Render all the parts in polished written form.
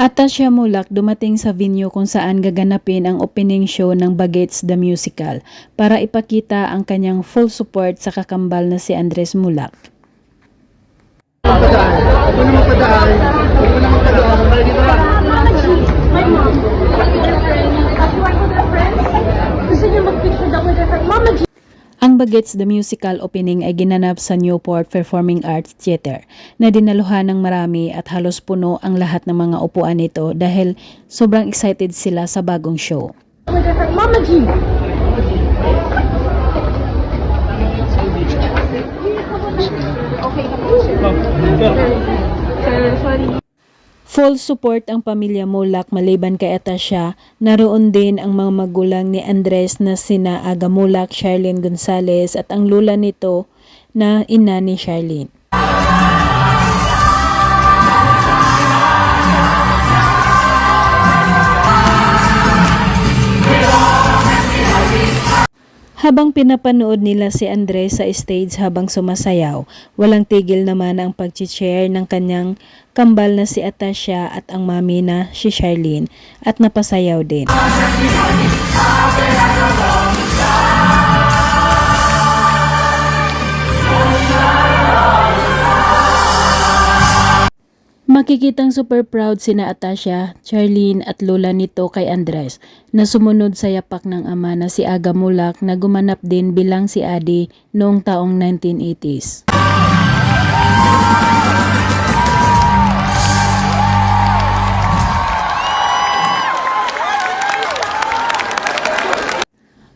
Atasha Mulak dumating sa venue kung saan gaganapin ang opening show ng Bagets the Musical para ipakita ang kanyang full support sa kakambal na si Andres Mulak. Ang Bagets the Musical opening ay ginanap sa Newport Performing Arts Theater na dinaluhan ng marami at halos puno ang lahat ng mga upuan nito dahil sobrang excited sila sa bagong show. Mama G! Sorry. Full support ang pamilya Mulak maliban kay Atasha. Naroon din ang mga magulang ni Andres na sina Aga Mulak, Charlene Gonzalez at ang lula nito na ina ni Charlene. Habang pinapanood nila si Andres sa stage habang sumasayaw, walang tigil naman ang pag-cheer ng kanyang kambal na si Atasha at ang mami na si Charlene at napasayaw din. Makikitang super proud sina Atasha, Charlene at lola nito kay Andres na sumunod sa yapak ng ama na si Aga Mulak na gumanap din bilang si Adi noong taong 1980s.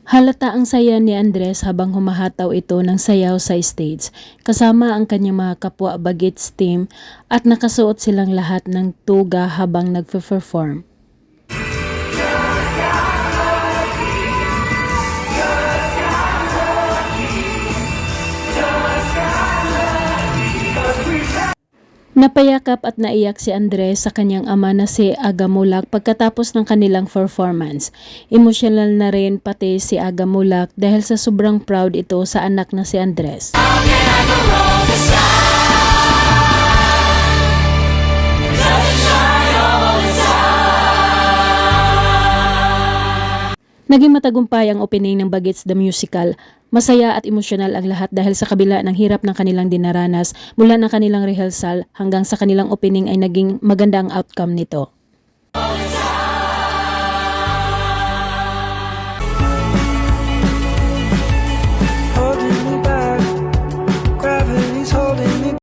Halata ang saya ni Andres habang humahataw ito ng sayaw sa stage kasama ang kanyang mga kapwa Bagets team at nakasuot silang lahat ng tuga habang nagpe-perform. Napayakap at naiyak si Andres sa kanyang ama na si Aga Mulak pagkatapos ng kanilang performance. Emosyonal na rin pati si Aga Mulak dahil sa sobrang proud ito sa anak na si Andres. Naging matagumpay ang opening ng Bagets the Musical. Masaya at emosyonal ang lahat dahil sa kabila ng hirap ng kanilang dinaranas mula ng kanilang rehearsal hanggang sa kanilang opening ay naging maganda ang outcome nito.